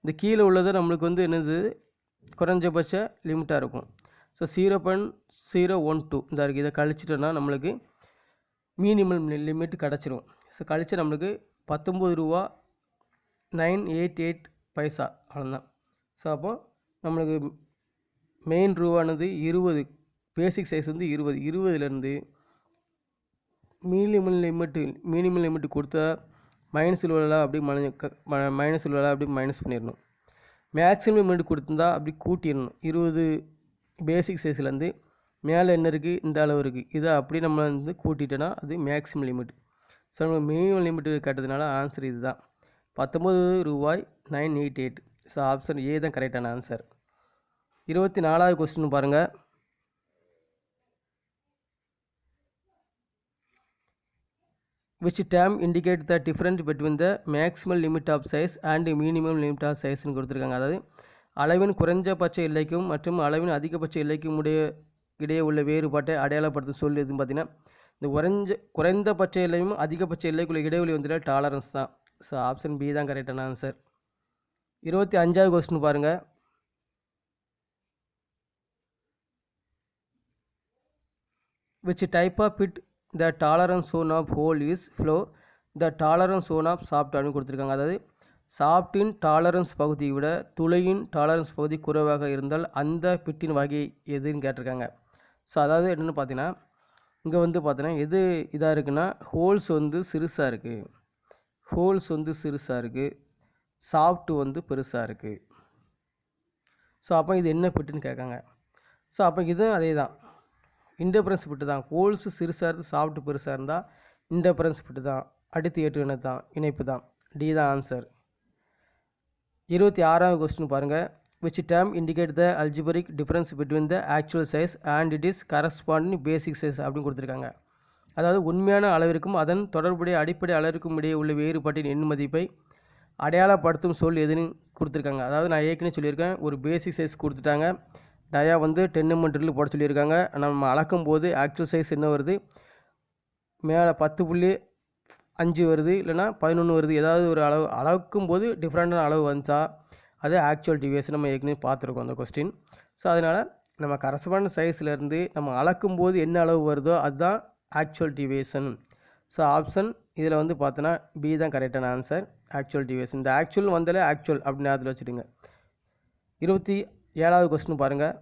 இந்த கீழே உள்ளதை நம்மளுக்கு வந்து என்னது குறைஞ்சபட்ச லிமிட்டாக இருக்கும். ஸோ 0.012 இந்த இருக்குது. இதை கழிச்சிட்டோன்னா நம்மளுக்கு மினிமம் லிமிட் கிடச்சிரும். ஸோ கழிச்சு நம்மளுக்கு 19 ரூபா 988 பைசா அவ்வளோதான். ஸோ அப்போது நம்மளுக்கு மெயின் ரூபானது 20, பேசிக் சைஸ் வந்து 20. 20லேருந்து மினிமம் லிமிட்டு கொடுத்தா மைனஸில் உள்ள அப்படி மைனஸில் உள்ள அப்படி மைனஸ் பண்ணிடணும். மேக்ஸிமம் லிமிட் கொடுத்துருந்தா அப்படி கூட்டிடணும். 20 பேசிக் சைஸ்லேருந்து மேலே என்ன இருக்குது, இந்த அளவு இருக்குது, இதை அப்படி நம்ம வந்து கூட்டிட்டோன்னா அது மேக்ஸிமம் லிமிட். ஸோ நம்ம மினிமம் லிமிட்டு கேட்டதுனால ஆன்சர் இது தான் 19 ரூபாய் 988. ஸோ ஆப்ஷன் ஏ தான் கரெக்டான ஆன்சர். 24வது கொஸ்டின் பாருங்கள். which term indicate the difference between the maximum limit of size and minimum limit of sizeன்னு கொடுத்துருக்காங்க. அதாவது அளவின் குறைஞ்சபட்ச எல்லைக்கும் மற்றும் அளவின் அதிகபட்ச எல்லைக்கும் இடையே உள்ள வேறுபாட்டை அடையாளப்படுத்தும் சொல் எதுன்னு பார்த்தீங்கன்னா இந்த குறைந்தபட்ச எல்லையும் அதிகபட்ச எல்லைக்குள்ள இடைவெளி வந்துட்டு டாலரன்ஸ் தான். ஸோ ஆப்ஷன் பி தான் கரெக்டான ஆன்சர். 25வது கொஸ்டின் பாருங்கள். which type of pit the tolerance zone of hole is flow the tolerance zone of soft அப்படின்னு கொடுத்துருக்காங்க. அதாவது சாஃப்டின் டாலரன்ஸ் பகுதியை விட துளையின் டாலரன்ஸ் பகுதி குறைவாக இருந்தால் அந்த பிட்டின் வகை எதுன்னு கேட்டிருக்காங்க. ஸோ அதாவது என்னென்னு பார்த்தீங்கன்னா இங்கே வந்து பார்த்தீங்கன்னா எது இதாக இருக்குன்னா ஹோல்ஸ் வந்து சிறுசாக இருக்குது, சாஃப்ட் வந்து பெருசாக இருக்குது. ஸோ அப்போ இது என்ன பிட்டுன்னு கேட்காங்க. ஸோ அப்போ இதுவும் அதே தான், இன்டர்ஃபரன்ஸ் பிட்டு தான். ஹோல்ஸு சிறுசாக இருந்து சாஃப்ட் பெருசாக இருந்தால் இன்டர்ஃபரன்ஸ் பிட்டு தான், அடுத்து ஏற்று தான், இணைப்பு தான். டி தான் ஆன்சர். 26வது கொஸ்டின் பாருங்கள். which term indicate the algebraic difference between the actual size and it is corresponding basic size அப்படின்னு கொடுத்துருக்காங்க. அதாவது உண்மையான அளவிற்கும் அதன் தொடர்புடைய அடிப்படை அளவிற்கும் இடையே உள்ள வேறுபாட்டின் எண் மதிப்பை அடையாளப்படுத்தும் சொல் எதுன்னு கொடுத்துருக்காங்க. அதாவது நான் ஏற்கனவே சொல்லியிருக்கேன், ஒரு பேசிக் சைஸ் கொடுத்துட்டாங்க, நிறையா வந்து 10 mm ட்ரில் போட சொல்லியிருக்காங்க. நம்ம அளக்கும் போது ஆக்சுவல் சைஸ் என்ன வருது, மேலே 10.5 வருது, இல்லைனா 11 வருது, ஏதாவது ஒரு அளவு அளக்கும் போது டிஃப்ரெண்ட்டான அளவு வந்துச்சா அது ஆக்சுவல் டிவியேஷன். நம்ம ஏற்கனவே பார்த்துருக்கோம் அந்த கொஸ்டின். ஸோ அதனால் நம்ம கரஸ்பாண்ட் சைஸ்லேருந்து நம்ம அளக்கும் போது என்ன அளவு வருதோ அதுதான் ஆக்சுவல் டிவியேஷன். ஸோ ஆப்ஷன் இதில் வந்து பார்த்தோன்னா பி தான் கரெக்டான ஆன்சர், ஆக்சுவல் டிவியேஷன். இந்த ஆக்சுவல் வந்தாலே ஆக்சுவல் அப்படின்னு அதில் வச்சுடுங்க. 27வது கொஸ்டின் பாருங்கள்.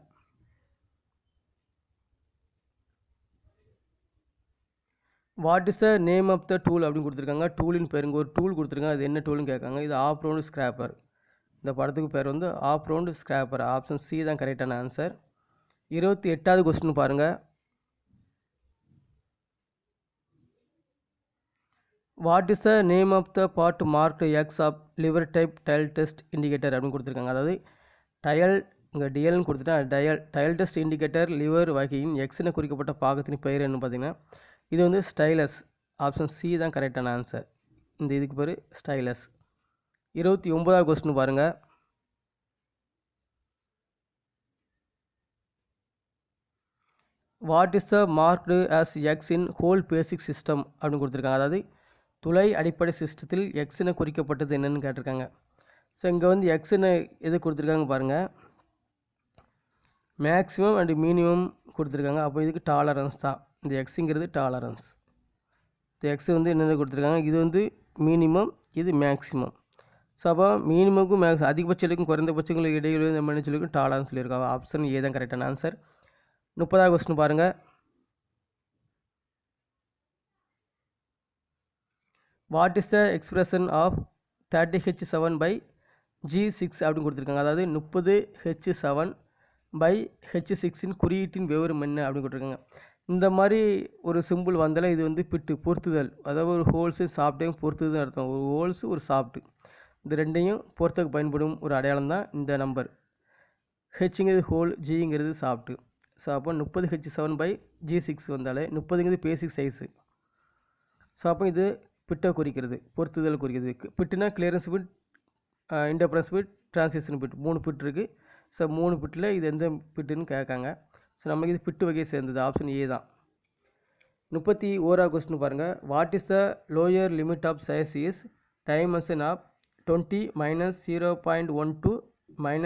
What is the name of the tool அப்படின்னு கொடுத்துருக்காங்க. டூலின் பேருங்க, ஒரு டூல் கொடுத்துருக்காங்க. அது என்ன டூல்னு கேட்காங்க. இது ஆஃப் ரவுண்டு ஸ்க்ராப்பர். இந்த படத்துக்கு பேர் வந்து half round scraper. Option C தான் கரெக்டான ஆன்சர். 28வது கொஸ்டின் பாருங்கள். What is the name of the part marked X of lever type dial test indicator அப்படின்னு கொடுத்துருக்காங்க. அதாவது டயல் இங்கே டிஎல்னு கொடுத்துட்டா டயல் டெஸ்ட் இண்டிகேட்டர் லிவர் வகையின் எக்ஸ்னு குறிக்கப்பட்ட பாகத்தின் பெயர் என்ன பார்த்தீங்கன்னா இது வந்து ஸ்டைலஸ். ஆப்ஷன் சி தான் கரெக்டான ஆன்சர். இந்த இதுக்கு பேர் ஸ்டைலஸ். 29வது கொஸ்டின் பாருங்கள். What is the marked as eggs in whole basic system அப்படின்னு கொடுத்துருக்காங்க. அதாவது துளை அடிப்படை சிஸ்டத்தில் எக்ஸ்னு குறிக்கப்பட்டது என்னென்னு கேட்டிருக்காங்க. ஸோ இங்கே வந்து எக்ஸ்னு எது கொடுத்துருக்காங்க பாருங்கள். மேக்ஸிமம் அண்டு மினிமம் கொடுத்துருக்காங்க. அப்போ இதுக்கு டாலரன்ஸ் தான். இந்த எக்ஸுங்கிறது டாலரன்ஸ். இந்த எக்ஸ் வந்து என்னென்ன கொடுத்துருக்காங்க. இது வந்து மினிமம், இது மேக்ஸிமம். ஸோ அப்போ மினிமமுக்கும் அதிகபட்சங்களுக்கும் குறைந்தபட்சங்களுக்கு இடையில நம்ம என்ன சொல்லியிருக்கோம், டாலரன்ஸ் சொல்லியிருக்காங்க. ஆப்ஷன் ஏ தான் கரெக்டான ஆன்சர். 30வது கொஸ்டின் பாருங்கள். What is the expression of 30H7/G6 அப்படின்னு கொடுத்துருக்காங்க. அதாவது 30H7/H6 குறியீட்டின் விவரம் என்ன அப்படின்னு கொடுத்துருக்காங்க. இந்த மாதிரி ஒரு சிம்பிள் வந்தாலே இது வந்து பிட்டு பொறுத்துதல். அதாவது ஒரு ஹோல்ஸு சாஃப்ட்டையும் பொறுத்துதான் அர்த்தம். ஒரு ஹோல்ஸு ஒரு சாஃப்ட்டு, இந்த ரெண்டையும் பொறுத்தக்கு பயன்படும் ஒரு அடையாளம் தான் இந்த நம்பர். ஹெச்ங்கிறது ஹோல், ஜிங்கிறது சாஃப்ட்டு. ஸோ அப்போ 30H7/G6 வந்தாலே 30ங்கிறது பேசிக் சைஸு. ஸோ அப்போ இது பிட்டை குறிக்கிறது, பொறுத்துதல் குறிக்கிறது. பிட்டுனா clearance fit, interference fit, transition fit, 3 fit இருக்குது. ஸோ 3 பிட்டில் இது எந்த பிட்டுன்னு கேட்காங்க. ஸோ நமக்கு இது பிட்டு வகையை சேர்ந்தது. ஆப்ஷன் ஏ தான். 31வது கொஸ்டின் பாருங்கள். What is the lower limit of size is dimension of 20 - 0.12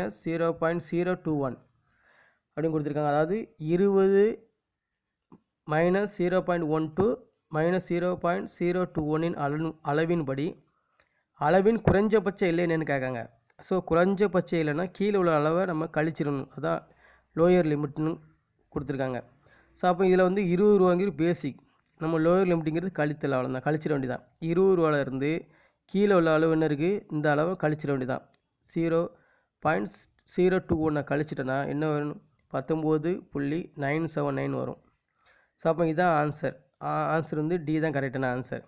- 0.021 அப்படின்னு கொடுத்துருக்காங்க. அதாவது 20 - 0.12 - 0.021 அளவின்படி அளவின் குறைஞ்சபட்ச எல்லை என்னென்னு கேட்காங்க. ஸோ குறைஞ்சபட்ச இல்லைன்னா கீழே உள்ள அளவை நம்ம கழிச்சிடணும். அதான் லோயர் லிமிட்னு கொடுத்துருக்காங்க. ஸோ அப்போ இதில் வந்து 20 ரூபாங்கிறது பேசிக். நம்ம லோயர் லிமிட்டுங்கிறது கழித்தல், அவ்வளோதான், கழிச்சிட வேண்டியதான். 20 ரூபாயிலிருந்து கீழே உள்ள அளவு என்ன இருக்குது, இந்த அளவை கழிச்சிட வேண்டியதான். 0.021 கழிச்சிட்டோன்னா என்ன வரும், 19.979 வரும். ஸோ அப்போ இதுதான் ஆன்சர். ஆன்சர் வந்து டி தான் கரெக்டான ஆன்சர்.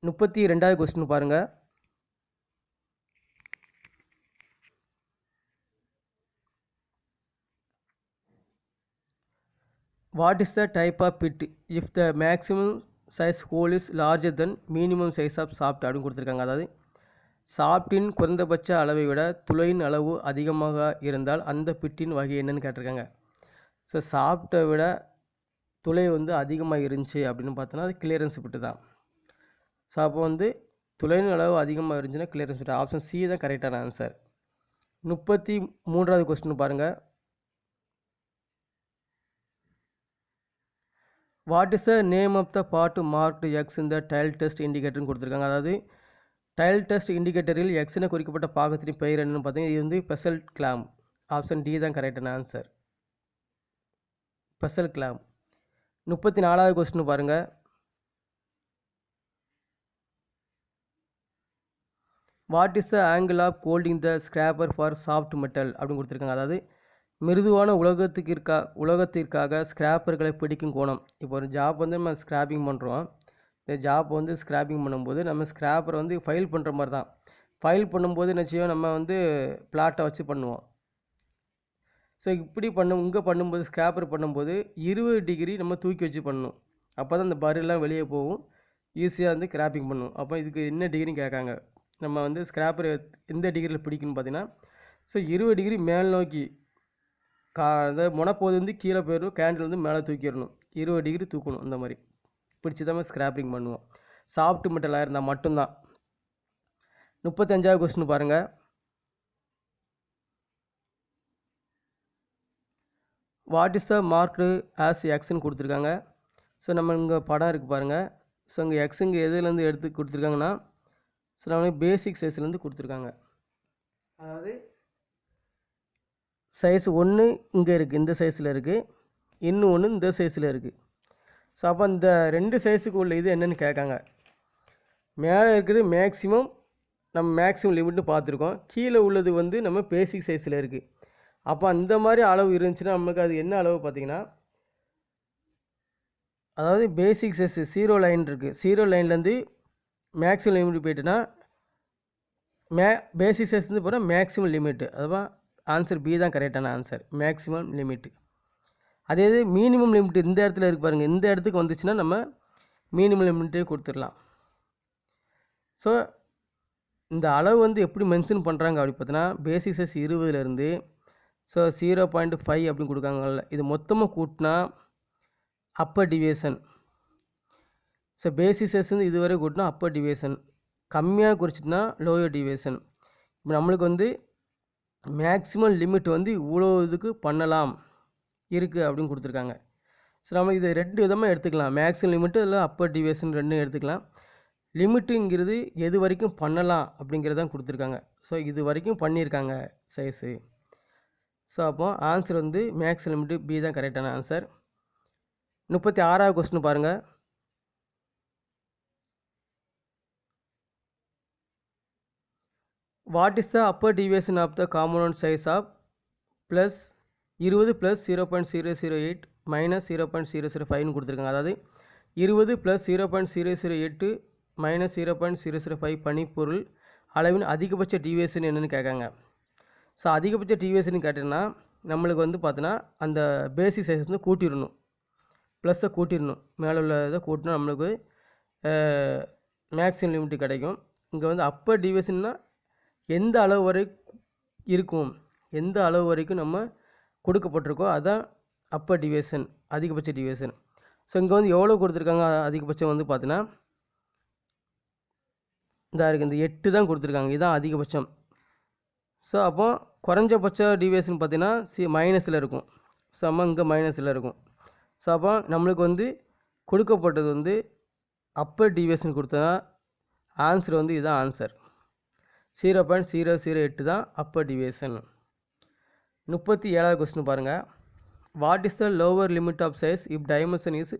32வது கொஸ்டின் பாருங்கள். What is the type of fit if the maximum size hole is larger than minimum size of shaft அப்படின்னு கொடுத்துருக்காங்க. அதாவது சாஃப்டின் குறைந்தபட்ச அளவை விட துளையின் அளவு அதிகமாக இருந்தால் அந்த பிட்டின் வகை என்னன்னு கேட்டிருக்காங்க. ஸோ சாஃப்ட்டை விட துளை வந்து அதிகமாக இருந்துச்சு அப்படின்னு பார்த்தோன்னா அது கிளியரன்ஸ் பிட்டு தான். ஸோ அப்போ வந்து துளையின் அளவு அதிகமாக இருந்துச்சுன்னா கிளியரன்ஸ் பிட். ஆப்ஷன் சி தான் கரெக்டான ஆன்சர். 33வது கொஸ்டின் பாருங்கள். What is the name of the part marked X இந்த டயல் டெஸ்ட் இண்டிகேட்டர்னு கொடுத்துருக்காங்க. அதாவது டயல் டெஸ்ட் இண்டிகேட்டரில் எக்ஸ்னு குறிக்கப்பட்ட பாகத்தின் பெயர் என்னென்னு பார்த்தீங்கன்னா இது வந்து பெசல் கிளாம். ஆப்ஷன் டி தான் கரெக்டான ஆன்சர். Bezel clamp. 34வது கொஸ்டின் பாருங்கள். What is the angle of holding the scraper for soft metal அப்படின்னு கொடுத்துருக்காங்க. அதாவது மிருதுவான உலகத்திற்காக ஸ்கிராப்பர்களை பிடிக்கும் கோணம். இப்போ ஒரு ஜாப் வந்து நம்ம ஸ்கிராப்பிங் பண்ணுறோம். இந்த ஜாப் வந்து ஸ்கிராப்பிங் பண்ணும்போது நம்ம ஸ்கிராப்பரை வந்து ஃபைல் பண்ணுற மாதிரி தான். ஃபைல் பண்ணும்போது என்ன செய்வோம், நம்ம வந்து பிளாட்டை வச்சு பண்ணுவோம். ஸோ இப்படி இங்கே பண்ணும்போது ஸ்கிராப்பர் பண்ணும்போது 20 டிகிரி நம்ம தூக்கி வச்சு பண்ணணும். அப்போ தான் இந்த பருலாம் வெளியே போகும், ஈஸியாக வந்து ஸ்கிராப்பிங் பண்ணும். அப்போ இதுக்கு என்ன டிகிரின்னு கேட்காங்க. நம்ம வந்து ஸ்கிராப்பர் எந்த டிகிரியில் பிடிக்குன்னு பார்த்தீங்கன்னா, ஸோ 20 டிகிரி மேல் நோக்கி அந்த முனைப்போது வந்து கீழே போயிடும், கேண்டில் வந்து மேலே தூக்கிடணும், 20 டிகிரி தூக்கணும். இந்த மாதிரி பிடிச்சி தான் ஸ்கிராப்பிங் பண்ணுவோம். சாஃப்ட் மெட்டலாக இருந்தால் மட்டும்தான். 35வது கொஸ்டின் பாருங்கள். What is the marked as எக்ஸ்ன்னு கொடுத்துருக்காங்க. ஸோ நம்ம இங்கே படம் இருக்குது பாருங்கள். ஸோ இங்கே எக்ஸுங்க எதுலேருந்து எடுத்து கொடுத்துருக்காங்கன்னா, ஸோ நம்மளுக்கு பேசிக் சைஸ்லேருந்து கொடுத்துருக்காங்க. அதாவது சைஸ் 1 இங்கே இருக்குது, இந்த சைஸில் இருக்குது. இன்னும் ஒன்று இந்த சைஸில் இருக்குது. ஸோ அப்போ இந்த 2 சைஸுக்கு உள்ள இது என்னென்னு கேட்காங்க. மேலே இருக்கிறது மேக்ஸிமம், நம்ம மேக்ஸிமம் லிமிட்னு பார்த்துருக்கோம். கீழே உள்ளது வந்து நம்ம பேசிக் சைஸில் இருக்குது. அப்போ அந்த மாதிரி அளவு இருந்துச்சுன்னா நமக்கு அது என்ன அளவு பார்த்திங்கன்னா, அதாவது பேசிக் சைஸு 0 லைன் இருக்குது. 0 லைன்லேருந்து மேக்ஸிமம் லிமிட் போய்ட்டுனா பேசிக் சைஸ்லேருந்து போனால் மேக்ஸிமம் லிமிட்டு. அதுதான் ஆன்சர் பி தான் கரெக்டான ஆன்சர், மேக்ஸிமம் லிமிட்டு. அதே இது மினிமம் லிமிட் இந்த இடத்துல இருக்கு பாருங்கள், இந்த இடத்துக்கு வந்துச்சுன்னா நம்ம மினிமம் லிமிட்டே கொடுத்துடலாம். ஸோ இந்த அளவு வந்து எப்படி மென்ஷன் பண்ணுறாங்க அப்படி பார்த்தீங்கன்னா, பேசிக் சைஸ் 20லேருந்து ஸோ 0.5 அப்படின்னு கொடுக்காங்கல்ல, இது மொத்தமாக கூட்டினா upper deviation. So basic size வந்து இதுவரை கூட்டினா அப்பர் டிவியேஷன், கம்மியாக குறிச்சிட்டுனா லோயர் டிவியேஷன். இப்போ நம்மளுக்கு வந்து மேக்ஸிமம் லிமிட் வந்து இவ்வளோ இதுக்கு பண்ணலாம் இருக்குது அப்படின்னு கொடுத்துருக்காங்க. ஸோ நம்ம இதை 2 விதமாக எடுத்துக்கலாம், மேக்ஸிமம் லிமிட்டு இல்லை அப்பர் டிவியேஷன் ரெண்டும் எடுத்துக்கலாம். லிமிட்டுங்கிறது எது வரைக்கும் பண்ணலாம் அப்படிங்கிறதான் கொடுத்துருக்காங்க. ஸோ இது வரைக்கும் பண்ணியிருக்காங்க சைஸு. ஸோ அப்போ ஆன்சர் வந்து மேக்ஸிமம் லிமிட்டு பி தான் கரெக்டான ஆன்சர். 36வது கொஸ்டின் பாருங்கள். What is the upper deviation of the compound size of plus 20 plus 0.008 minus 0.005ன்னு கொடுத்துருக்காங்க. அதாவது 20 ப்ளஸ் 0.008 மைனஸ் 0.005 பனிப்பொருள் அளவின் அதிகபட்ச டிவியேஷன் என்னென்னு கேட்காங்க. ஸோ அதிகபட்ச டிவியேஷன் கேட்டோன்னா நம்மளுக்கு வந்து பார்த்தோன்னா அந்த பேசிக் சைஸ் வந்து கூட்டிடணும், ப்ளஸ்ஸை கூட்டிடணும், மேலே உள்ள இதை கூட்டினா நம்மளுக்கு மேக்ஸிமம் லிமிட்டு கிடைக்கும். இங்கே வந்து அப்பர் டிவியேஷன்னா எந்த அளவு வரை இருக்கும், எந்த அளவு வரைக்கும் நம்ம கொடுக்கப்பட்டிருக்கோ அதுதான் அப்பர் டிவியேஷன், அதிகபட்ச டிவியேஷன். ஸோ இங்கே வந்து எவ்வளோ கொடுத்துருக்காங்க அதிகபட்சம் வந்து பார்த்தீங்கன்னா இதாக இருக்குது, இந்த 8 தான் கொடுத்துருக்காங்க, இதுதான் அதிகபட்சம். ஸோ அப்போ குறைஞ்சபட்ச டிவியேஷன் பார்த்திங்கன்னா மைனஸில் இருக்கும். ஸோ நம்ம இங்கே மைனஸில் இருக்கும். ஸோ அப்போ நம்மளுக்கு வந்து கொடுக்கப்பட்டது வந்து அப்பர் டிவியேஷன் கொடுத்தா ஆன்சர் வந்து இதுதான் ஆன்சர், 0.008 தான் அப்பர் டிவியேஷன். 37வது கொஸ்டின் பாருங்கள். What is the lower limit of size if dimension is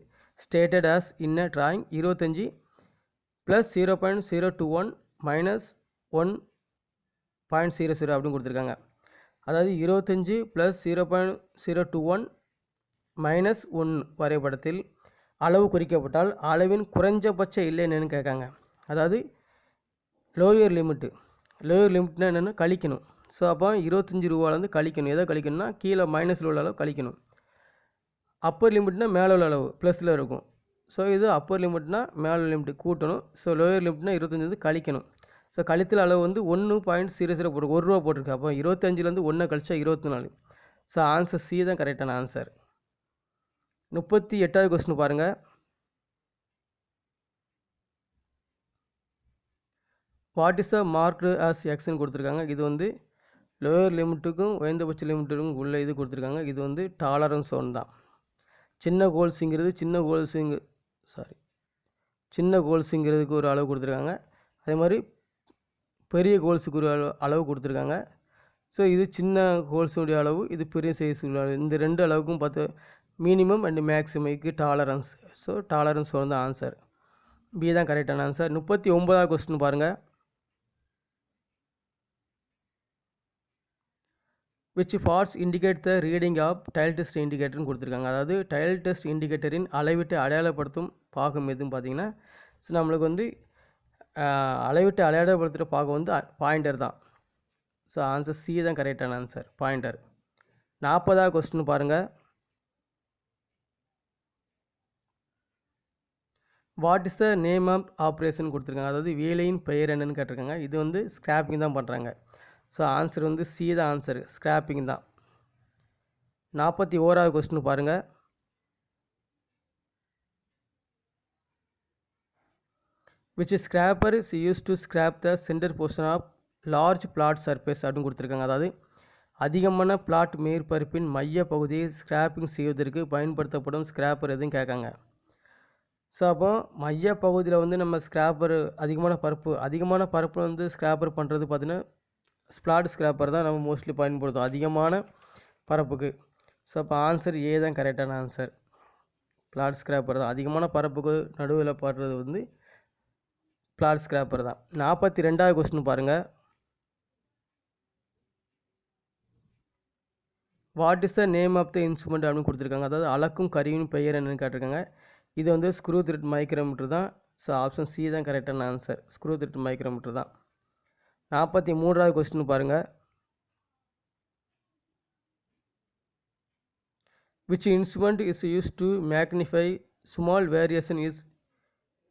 stated as in a drawing 25 plus 0.021 minus 1.00 அப்படின்னு கொடுத்துருக்காங்க. அதாவது 25 ப்ளஸ் 0.021 மைனஸ் 1 வரைபடத்தில் அளவு குறிக்கப்பட்டால் அளவின் குறைஞ்சபட்ச இல்லை என்னென்னு கேட்காங்க. அதாவது லோயர் லிமிட்டு, லோயர் லிமிட்னா என்னென்னு கழிக்கணும். ஸோ அப்போ 25 ரூபாலேருந்து கழிக்கணும், எதை கழிக்கணும்னா கீழே மைனஸில் உள்ள அளவு கழிக்கணும். அப்பர் லிமிட்னா மேலே உள்ள அளவு ப்ளஸில் இருக்கும். ஸோ இது அப்பர் லிமிட்னா மேலே லிமிட் கூட்டணும். ஸோ லோயர் லிமிட்னா 25 வந்து கழிக்கணும். ஸோ கழித்தல் அளவு வந்து 1.00 போட்டு 1 ரூபா போட்டிருக்கு. அப்போ 25லேருந்து 1 கழிச்சா 24. ஸோ ஆன்சர் சி தான் கரெக்டான ஆன்சர். 38வது கொஸ்டின் பாருங்கள். What is the marked as எக்ஸ்ன்னு கொடுத்துருக்காங்க. இது வந்து லோயர் லிமிட்டுக்கும் குறைந்தபட்ச லிமிட்டுக்கும் உள்ள இது கொடுத்துருக்காங்க. இது வந்து டாலரன்ஸ் ஒன் தான். சின்ன கோல்ஸுங்கிறதுக்கு ஒரு அளவு கொடுத்துருக்காங்க. அதே மாதிரி பெரிய கோல்ஸுக்கு ஒரு அளவு கொடுத்துருக்காங்க. ஸோ இது சின்ன கோல்ஸுடைய அளவு, இது பெரிய சைஸ் உள்ள அளவு. இந்த 2 அளவுக்கும் பார்த்து மினிமம் அண்ட் மேக்ஸிமைக்கு டாலரன்ஸ். ஸோ டாலரன்ஸ் வந்து ஆன்சர் பி தான் கரெக்டான ஆன்சர். 39வது கொஸ்டின் பாருங்கள். Which parts indicate the reading of dial test இண்டிகேட்டர்னு கொடுத்துருக்காங்க. அதாவது டைல் டெஸ்ட் இண்டிகேட்டரின் அளவிட்டு அடையாளப்படுத்தும் பாகம் எதுன்னு பார்த்தீங்கன்னா, ஸோ நம்மளுக்கு வந்து அளவிட்டு அடையாளப்படுத்துகிற பாகம் வந்து பாயிண்டர் தான். ஸோ ஆன்சர் சி தான் கரெக்டான ஆன்சர், பாயிண்டர். 40வது கொஸ்டின் பாருங்கள். What is the name of operation கொடுத்துருக்காங்க. அதாவது வேலையின் பெயர் என்னன்னு கேட்டிருக்காங்க. இது வந்து ஸ்கிராப்பிங் தான் பண்ணுறாங்க. ஸோ ஆன்சர் வந்து சி தான் ஆன்சர், ஸ்கிராப்பிங் தான். 41வது கொஸ்டின் பாருங்கள். Which scraper is use to scrap the centre portion of large flat surface அப்படின்னு கொடுத்துருக்காங்க. அதாவது அதிகமான பிளாட் மேற்பரப்பின் மைய பகுதியை ஸ்கிராப்பிங் செய்வதற்கு பயன்படுத்தப்படும் ஸ்கிராப்பர் எதுவும் கேட்காங்க. ஸோ அப்போ மைய பகுதியில் வந்து நம்ம ஸ்கிராப்பர் அதிகமான பரப்பு வந்து ஸ்கிராப்பர் பண்ணுறது பார்த்திங்கன்னா ஸ்பிளாட் ஸ்கிராப்பர் தான் நம்ம மோஸ்ட்லி பயன்படுத்தும் அதிகமான பரப்புக்கு. ஸோ அப்போ ஆன்சர் ஏ தான் கரெக்டான ஆன்சர், பிளாட் ஸ்கிராப்பர் தான். அதிகமான பரப்புக்கு நடுவில் பாடுறது வந்து பிளாட் ஸ்கிராப்பர் தான். 42வது கொஸ்டின் பாருங்கள். What is the name of the instrument அப்படின்னு கொடுத்துருக்காங்க. அதாவது அளக்கும் கருவியின் பெயர் என்னென்னு கேட்டிருக்காங்க. இது வந்து ஸ்க்ரூ த்ரெட் மைக்ரோமீட்டர் தான். ஸோ ஆப்ஷன் சி தான் கரெக்டான ஆன்சர். ஸ்க்ரூ த்ரெட் மைக்ரோமீட்டர் தான். 43வது கொஸ்டின் பாருங்கள். Which instrument is used to magnify small variation is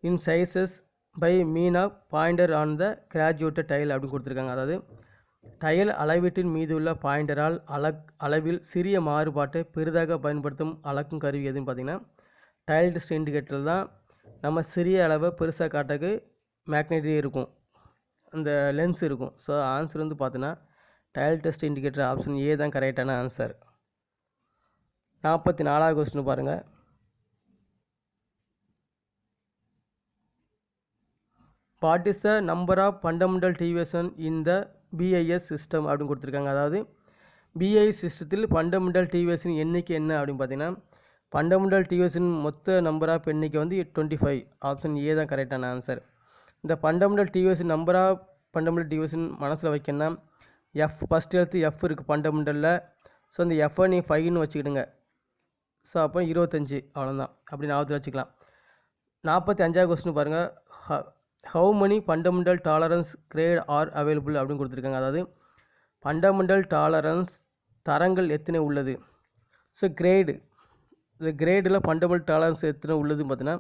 in sizes by mean of pointer on the graduated tile அப்படின்னு கொடுத்துருக்காங்க. அதாவது டயல் அளவீட்டின் மீது உள்ள பாயிண்டரால் அளவில் சிறிய மாறுபாட்டை பெரிதாக பயன்படுத்தும் அளக்கும் கருவி எதுன்னு பார்த்தீங்கன்னா டயல் டெஸ்ட் இண்டிகேட்டர் தான். நம்ம சிறிய அளவை பெருசாக காட்டக்கு மேக்னெட்டிக் இருக்கும், அந்த லென்ஸ் இருக்கும். ஸோ ஆன்சர் வந்து பார்த்தீங்கன்னா dial test indicator option A தான் கரெக்டான ஆன்சர். 44வது கொஸ்டின் பாருங்கள். What is the number of fundamental deviation in the BIS system அப்படின்னு கொடுத்துருக்காங்க. அதாவது பிஐஎஸ் சிஸ்டத்தில் ஃபண்டமெண்டல் டிவியேஷன் எண்ணிக்கை என்ன அப்படின்னு பார்த்தீங்கன்னா ஃபண்டமெண்டல் டிவியேஷன் மொத்த நம்பர் ஆஃப் எண்ணிக்கை வந்து 25. ஆப்ஷன் ஏ தான் கரெக்டான ஆன்சர். இந்த fundamental deviation number of fundamental deviation மனசில் வைக்கணும்னா எஃப் ஃபஸ்ட் எழுத்து எஃப் இருக்குது ஃபண்டமெண்டலில். ஸோ அந்த எஃப்ஐ நீங்கள் 5ன்னு வச்சுக்கிடுங்க. ஸோ அப்போ 25 அவ்வளோதான். அப்படி ஞாபகத்தில் வச்சுக்கலாம். 45வது கொஸ்டின் பாருங்கள். How many fundamental tolerance grade are available அப்படின்னு கொடுத்துருக்காங்க. அதாவது ஃபண்டமெண்டல் டாலரன்ஸ் தரங்கள் எத்தனை உள்ளது. ஸோ கிரேடு, இந்த கிரேடில் ஃபண்டமெண்டல் டாலரன்ஸ் எத்தனை உள்ளதுன்னு பார்த்தீங்கன்னா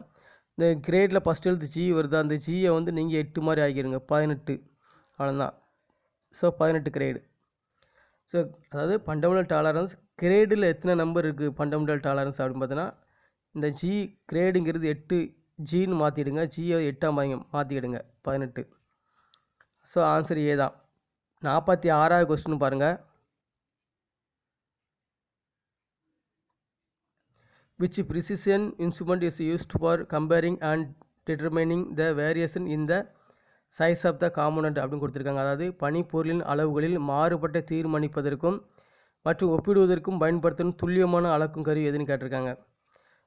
இந்த கிரேடில் ஃபஸ்ட் எழுத்து ஜி வருது. அந்த ஜியை வந்து நீங்கள் 8 மாதிரி ஆக்கிடுங்க, 18 அவ்வளோதான். So 18 grade. ஸோ அதாவது ஃபண்டமெண்டல் டாலரன்ஸ் கிரேடில் எத்தனை நம்பர் இருக்குது ஃபண்டமெண்டல் டாலரன்ஸ் அப்படின்னு பார்த்தீங்கன்னா இந்த ஜி கிரேடுங்கிறது 8 ஜின்னு மாற்றிடுங்க, ஜியை 8ஆக மாற்றிடுங்க, 18. ஸோ ஆன்சர் ஏ தான். 46வது கொஸ்டின் பாருங்கள். which precision instrument is used for comparing and determining the variation in the size of the component அப்படின்னு கொடுத்துருக்காங்க. அதாவது பனிப்பொருளின் அளவுகளில் மாறுபட்ட தீர்மானிப்பதற்கும் மற்றும் ஒப்பிடுவதற்கும் பயன்படுத்தும் துல்லியமான அளக்கும் கருவி எதுன்னு கேட்டிருக்காங்க.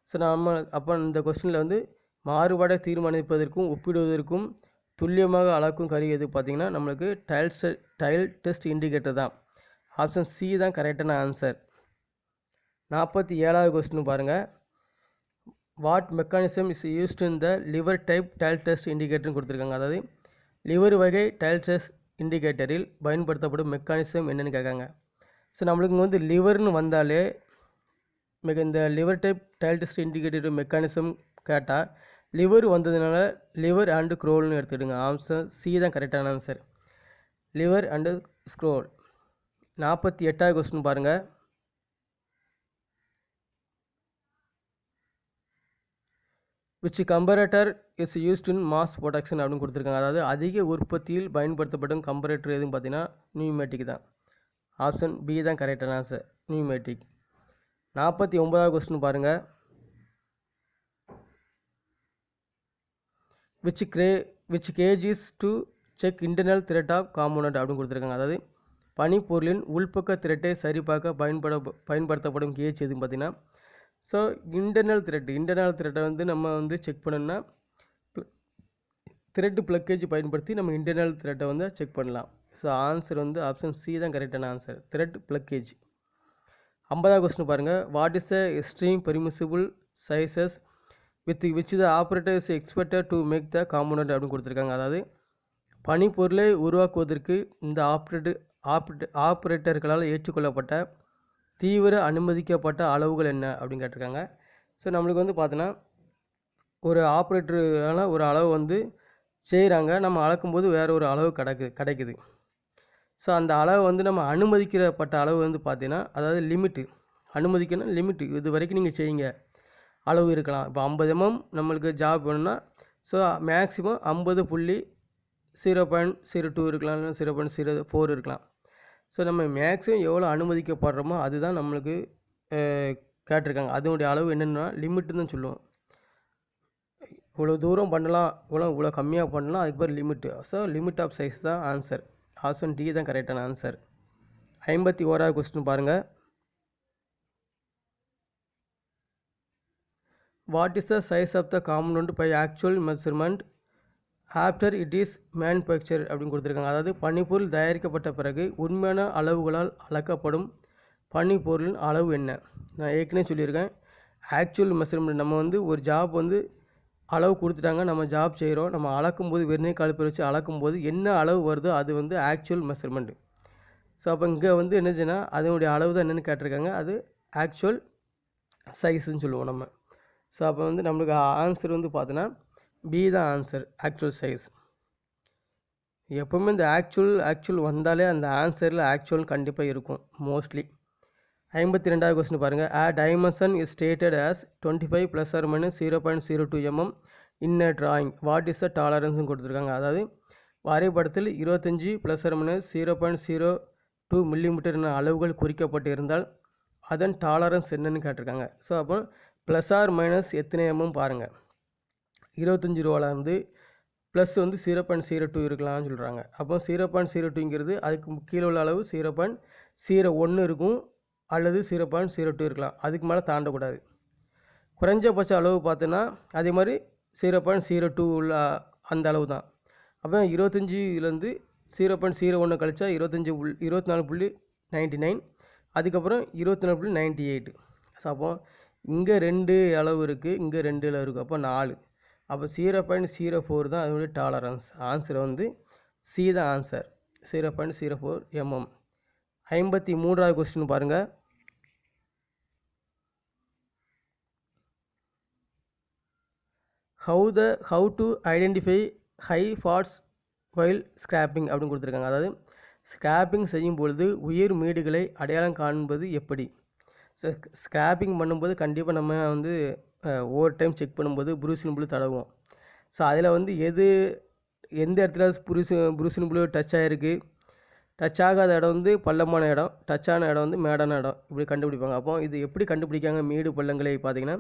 ஸோ நம்ம அப்போ இந்த கொஸ்டினில் வந்து மாறுபாடை தீர்மானிப்பதற்கும் ஒப்பிடுவதற்கும் துல்லியமாக அளக்கும் கருவி எது பார்த்திங்கன்னா நம்மளுக்கு டயல் டெஸ்ட் இண்டிகேட்டர் தான். ஆப்ஷன் சி தான் கரெக்டான ஆன்சர். 47வது கொஸ்டின் பாருங்கள். What mechanism is used in the lever type dial test இண்டிகேட்டர்னு கொடுத்துருக்காங்க. அதாவது லிவர் வகை டயல் டெஸ்ட் இண்டிகேட்டரில் பயன்படுத்தப்படும் மெக்கானிசம் என்னென்னு கேட்காங்க. ஸோ நம்மளுக்கு வந்து லிவர்னு வந்தாலே இந்த lever type dial test indicator mechanism கேட்டால் லிவர் வந்ததுனால லிவர் அண்டு ஸ்க்ரோல்னு எடுத்துக்கிடுங்க. ஆப்ஷன் சி தான் கரெக்டான ஆன்சர். Lever and scroll. 48வது கொஸ்டின் பாருங்கள். which comparator is used in mass production அப்படின்னு கொடுத்துருக்காங்க. அதாவது அதிக உற்பத்தியில் பயன்படுத்தப்படும் கம்பரேட்டர் எதுன்னு பார்த்தீங்கன்னா நியூமேட்டிக் தான். ஆப்ஷன் பி தான் கரெக்டான ஆன்சர், நியூமேட்டிக். 49வது கொஸ்டின் பாருங்கள். which gauge is to check internal thread of component அப்படின்னு கொடுத்துருக்காங்க. அதாவது பனிப்பொருளின் உள்பக்க திரட்டை சரிபார்க்க பயன்படுத்தப்படும் கேஜ் எதுன்னு பார்த்தீங்கன்னா ஸோ இன்டர்னல் த்ரெட்டை வந்து நம்ம வந்து செக் பண்ணோம்னா த்ரெட் ப்ளக்கேஜ் பயன்படுத்தி நம்ம இன்டர்னல் த்ரெட்டை வந்து செக் பண்ணலாம். ஸோ ஆன்சர் வந்து ஆப்ஷன் சி தான் கரெக்டான ஆன்சர், த்ரெட் ப்ளக்கேஜ். 50வது கொஸ்டின் பாருங்கள். What is the extreme permissible sizes with which the operator is expected to make the component அப்படின்னு கொடுத்துருக்காங்க. அதாவது பனிப்பொருளை உருவாக்குவதற்கு இந்த ஆப்ரேட்டர்களால் ஏற்றுக்கொள்ளப்பட்ட தீவிர அனுமதிக்கப்பட்ட அளவுகள் என்ன அப்படின்னு கேட்டிருக்காங்க. ஸோ நம்மளுக்கு வந்து பார்த்தோன்னா ஒரு ஆப்ரேட்டரால் ஒரு அளவு வந்து செய்கிறாங்க, நம்ம அளக்கும்போது வேறு ஒரு அளவு கிடைக்குது. ஸோ அந்த அளவு வந்து நம்ம அனுமதிக்கப்பட்ட அளவு வந்து பார்த்தீங்கன்னா அதாவது லிமிட்டு, அனுமதிக்கணும் லிமிட்டு, இது வரைக்கும் நீங்கள் செய்யுங்க அளவு இருக்கலாம். இப்போ 50 mm நம்மளுக்கு ஜாப் வேணும்னா ஸோ மேக்ஸிமம் 50.0.02 இருக்கலாம், 0.04 இருக்கலாம். ஸோ நம்ம மேக்ஸிமம் எவ்வளோ அனுமதிக்கப்படுறோமோ அதுதான் நம்மளுக்கு கேட்டிருக்காங்க. அதனுடைய அளவு என்னென்னா லிமிட்டு தான் சொல்லுவோம். இவ்வளோ தூரம் பண்ணலாம், இவ்வளோ கம்மியாக பண்ணலாம், அதுக்கு பேர் limit. So limit of size தான் ஆன்சர். ஆப்ஷன் டி தான் கரெக்டான ஆன்சர். 51வது கொஸ்டின் பாருங்கள். What is the size of the compound by actual measurement after it is manufacture அப்படின்னு கொடுத்துருக்காங்க. அதாவது பனிப்பொருள் தயாரிக்கப்பட்ட பிறகு உண்மையான அளவுகளால் அளக்கப்படும் பனிப்பொருளின் அளவு என்ன? நான் ஏற்கனவே சொல்லியிருக்கேன், ஆக்சுவல் மெஷர்மெண்ட் நம்ம வந்து ஒரு ஜாப் வந்து அளவு கொடுத்துட்டாங்க, நம்ம ஜாப் செய்கிறோம், நம்ம அளக்கும்போது வெர்னிய காலிப்பர் வச்சு அளக்கும்போது என்ன அளவு வருதோ அது வந்து ஆக்சுவல் மெஷர்மெண்ட். ஸோ அப்போ இங்கே வந்து என்னச்சுன்னா அதனுடைய அளவு தான் என்னென்னு கேட்டிருக்காங்க, அது ஆக்சுவல் சைஸுன்னு சொல்லுவோம் நம்ம. ஸோ அப்போ வந்து நம்மளுக்கு ஆன்சர் வந்து பார்த்தோன்னா பி தான் ஆன்சர், ஆக்சுவல் சைஸ். எப்போவுமே இந்த ஆக்சுவல் வந்தாலே அந்த ஆன்சரில் ஆக்சுவல் கண்டிப்பாக இருக்கும் மோஸ்ட்லி. 52வது கொஸ்டின் பாருங்கள். A dimension is stated as 25 ± 0.02 mm in a drawing. What is the tolerance கொடுத்துருக்காங்க. அதாவது வரைபடத்தில் 25 ± 0.02 mm அளவுகள் குறிக்கப்பட்டு இருந்தால் அதன் டாலரன்ஸ் என்னன்னு கேட்டிருக்காங்க. ஸோ அப்போ ± எத்தனை mm பாருங்கள். 25 ரூபாலேருந்து ப்ளஸ் வந்து 0.02 இருக்கலாம்னு சொல்கிறாங்க. அப்போ 0.02ங்கிறது அதுக்கு கீழே உள்ள அளவு 0.01 இருக்கும் அல்லது 0.02 இருக்கலாம், அதுக்கு மேலே தாண்டக்கூடாது. குறைஞ்சபட்ச அளவு பார்த்தோன்னா அதே மாதிரி 0.02 உள்ள அந்த அளவு தான். அப்போ 25லேருந்து 0.01 கழிச்சா 24.99, அதுக்கப்புறம் 24.98. ஸோ அப்போ இங்கே 2 அளவு இருக்குது, இங்கே 2 அளவு இருக்குது, அப்போ 4. அப்போ 0.04 தான் அதனுடைய டாலரன்ஸ். ஆன்சர் வந்து சி தான் ஆன்சர், 0.04 mm. 53வது கொஸ்டின் பாருங்கள். how to identify high faults while scraping அப்படின்னு கொடுத்துருக்காங்க. அதாவது ஸ்கிராப்பிங் செய்யும் பொழுது உயர் மேடுகளை அடையாளம் காண்பது எப்படி? ஸோ ஸ்கிராப்பிங் பண்ணும்போது கண்டிப்பாக நம்ம வந்து ஒவ்வொரு டைம் செக் பண்ணும்போது புரூசின் புளு தடவுவோம். ஸோ அதில் வந்து எந்த இடத்துல புரூசின் புளு டச் ஆகிருக்கு, டச் ஆகாத இடம் வந்து பள்ளமான இடம், டச் ஆன இடம் வந்து மேடான இடம், இப்படி கண்டுபிடிப்பாங்க. அப்போ இது எப்படி கண்டுபிடிக்காங்க? மேடு பள்ளங்களை பார்த்திங்கன்னா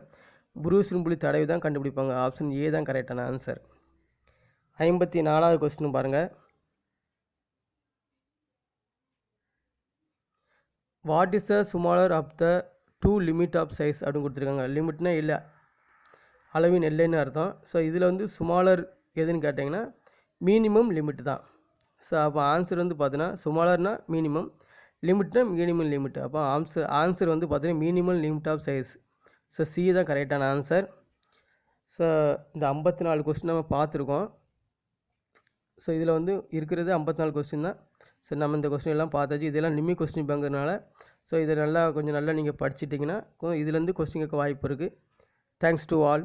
புரூசின் புளி தடவி தான் கண்டுபிடிப்பாங்க. ஆப்ஷன் ஏ தான் கரெக்டான ஆன்சர். 54வது கொஸ்டின் பாருங்கள். What is the smaller of the 2 limit of size அப்படின்னு கொடுத்துருக்காங்க. லிமிட்னா இல்லை, அளவின் எல்லைன்னு அர்த்தம். ஸோ இதில் வந்து ஸ்மாலர் எதுன்னு கேட்டிங்கன்னா மினிமம் லிமிட் தான். ஸோ அப்போ ஆன்சர் வந்து பார்த்தீங்கன்னா ஸ்மாலர்னா மினிமம், லிமிட்னா மினிமம் லிமிட். அப்போ ஆன்சர் வந்து பார்த்தீங்கன்னா minimum limit of size. So C தான் கரெக்டான ஆன்சர். ஸோ இந்த 54 கொஸ்டின் நம்ம பார்த்துருக்கோம். ஸோ இதில் வந்து இருக்கிறது 54 கொஸ்டின் தான். ஸோ நம்ம இந்த கொஸ்டின் எல்லாம் பார்த்தாச்சு. இதெல்லாம் நிம்மி கொஸ்டின் பேங்கிறதுனால ஸோ இதை கொஞ்சம் நல்லா நீங்கள் படிச்சிட்டிங்கன்னா இதுலேருந்து கொஸ்டின் கேட்க வாய்ப்பு இருக்குது. Thanks to all.